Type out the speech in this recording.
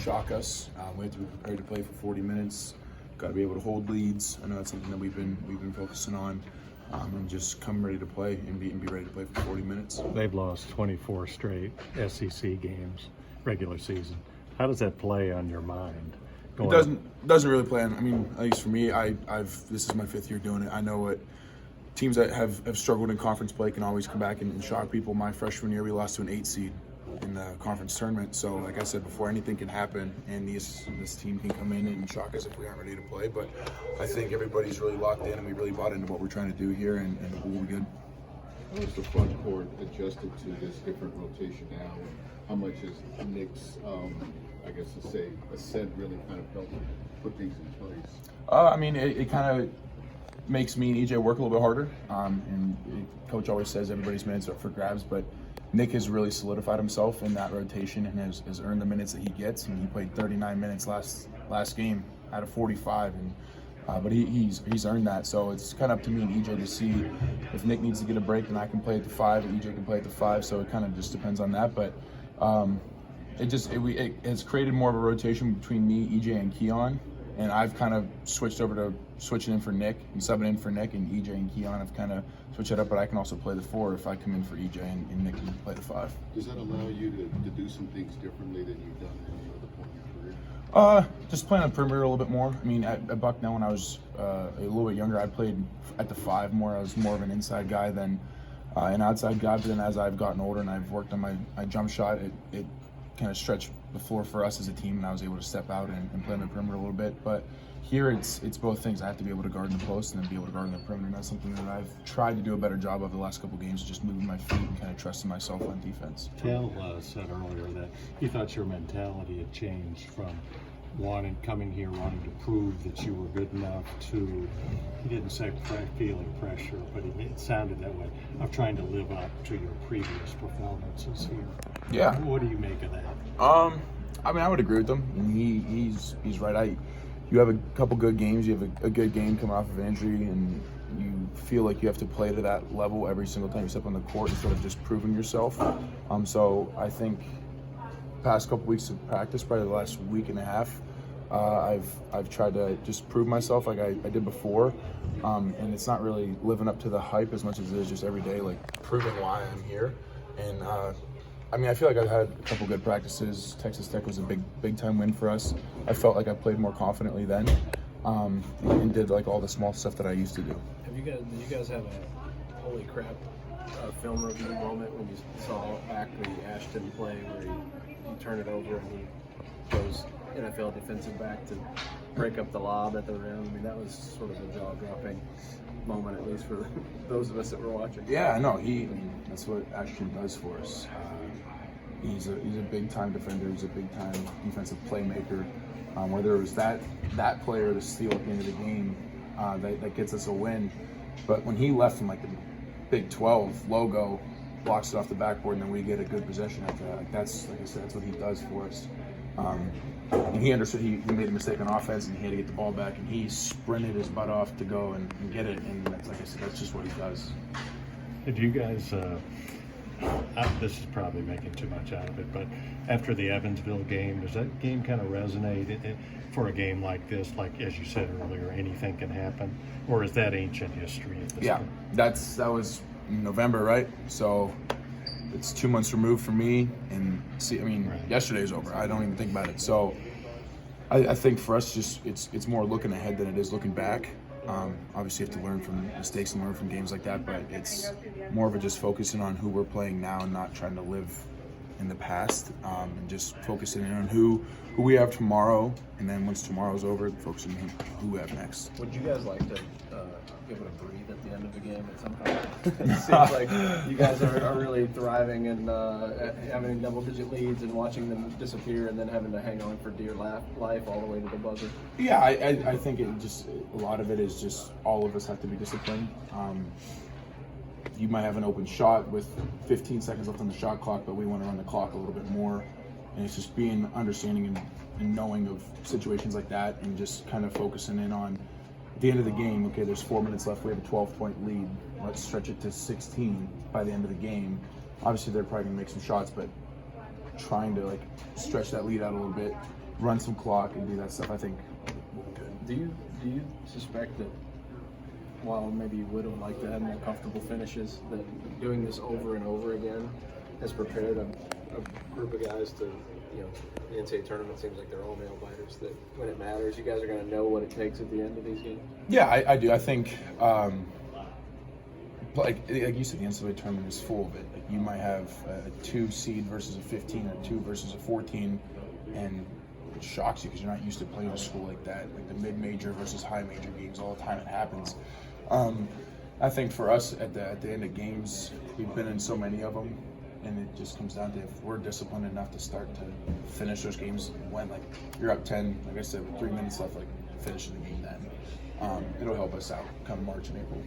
shock us. We have to be prepared to play for 40 minutes. Got to be able to hold leads. I know that's something that we've been focusing on, and just come ready to play and be ready to play for 40 minutes. They've lost 24 straight SEC games, regular season. How does that play on your mind? It doesn't really play on. I mean, at least for me, this is my 5th year doing it. I know what teams that have struggled in conference play can always come back and shock people. My freshman year, we lost to an 8 seed in the conference tournament. So, like I said before, anything can happen, and this team can come in and shock us if we aren't ready to play. But I think everybody's really locked in, and we really bought into what we're trying to do here, and we'll be good. How is the front court adjusted to this different rotation now, and how much is Nick's, I guess to say, ascent really kind of helped put things in place? I mean, it kind of makes me and EJ work a little bit harder. Coach always says everybody's minutes are up for grabs, but Nick has really solidified himself in that rotation and has earned the minutes that he gets. And he played 39 minutes last game out of 45, but he's earned that. So it's kind of up to me and EJ to see if Nick needs to get a break, and I can play at the 5, and EJ can play at the 5. So it kind of just depends on that. But it has created more of a rotation between me, EJ, and Keon. And I've kind of switched over to switching in for Nick and subbing in for Nick, and EJ and Keon have kind of switched it up, but I can also play the 4 if I come in for EJ and Nick can play the 5. Does that allow you to do some things differently than you've done at any other point in your career? Just playing on the perimeter a little bit more. I mean, at Bucknell when I was a little bit younger, I played at the 5 more. I was more of an inside guy than an outside guy, but then as I've gotten older and I've worked on my jump shot, it kind of stretched the floor for us as a team, and I was able to step out and play on the perimeter a little bit. But here it's both things. I have to be able to guard in the post and then be able to guard in the perimeter, and that's something that I've tried to do a better job of the last couple of games, just moving my feet and kind of trusting myself on defense. Cal said earlier that he thought your mentality had changed from coming here wanting to prove that you were good enough to, he didn't say feeling pressure, but it sounded that way, of trying to live up to your previous performances here. Yeah. What do you make of that? I mean, I would agree with him, and he's right. You have a couple good games, you have a good game coming off of an injury, and you feel like you have to play to that level every single time you step on the court instead of just proving yourself. So I think past couple weeks of practice, probably the last week and a half, I've tried to just prove myself like I did before, and it's not really living up to the hype as much as it is just every day, like proving why I'm here. And I mean, I feel like I've had a couple good practices. Texas Tech was a big time win for us. I felt like I played more confidently then, and did like all the small stuff that I used to do. Did you guys have a holy crap film review moment when you saw Ackley Ashton play, where he turned it over and he goes NFL defensive back to break up the lob at the rim? I mean, that was sort of a jaw-dropping moment, at least for those of us that were watching. Yeah, no, that's what Ashton does for us. He's a big-time defender. He's a big-time defensive playmaker. Whether it was that play or the steal at the end of the game that gets us a win, but when he left from like the Big 12 logo, blocks it off the backboard, and then we get a good possession after that. Like that's, like I said, that's what he does for us. And he understood he made a mistake on offense, and he had to get the ball back, and he sprinted his butt off to go and get it. And that's, like I said, that's just what he does. Did you guys, this is probably making too much out of it, but after the Evansville game, does that game kind of resonate for a game like this? Like, as you said earlier, anything can happen? Or is that ancient history at this point? That was in November, right? So it's 2 months removed for me, and yesterday's over. I don't even think about it. So I think for us, it's more looking ahead than it is looking back. Obviously, you have to learn from mistakes and learn from games like that, but it's more of a just focusing on who we're playing now and not trying to live in the past, and just focusing on who we have tomorrow, and then once tomorrow's over, focusing on who we have next. Would you guys like to give it a breathe at the end of the game at some point? It seems like you guys are really thriving and having double-digit leads and watching them disappear, and then having to hang on for dear life all the way to the buzzer. Yeah, I think a lot of it is just all of us have to be disciplined. You might have an open shot with 15 seconds left on the shot clock, but we want to run the clock a little bit more. And it's just being understanding and knowing of situations like that, and just kind of focusing in on at the end of the game, okay, there's 4 minutes left, we have a 12-point lead. Let's stretch it to 16 by the end of the game. Obviously, they're probably going to make some shots, but trying to stretch that lead out a little bit run some clock and do that stuff, I think we'll be good. Do you suspect that while maybe you would have liked to have more comfortable finishes, that doing this over and over again has prepared a group of guys to, the NCAA tournament seems like they're all nail biters, that when it matters, you guys are going to know what it takes at the end of these games? Yeah, I do. I think, like you said, the NCAA tournament is full of it. Like you might have a 2 seed versus a 15 or 2 versus a 14, and it shocks you because you're not used to playing a school like that. Like the mid-major versus high-major games, all the time it happens. I think for us at the end of games, we've been in so many of them, and it just comes down to if we're disciplined enough to start to finish those games when, like, you're up 10, like I said, with 3 minutes left, like, finishing the game then. It'll help us out come March and April.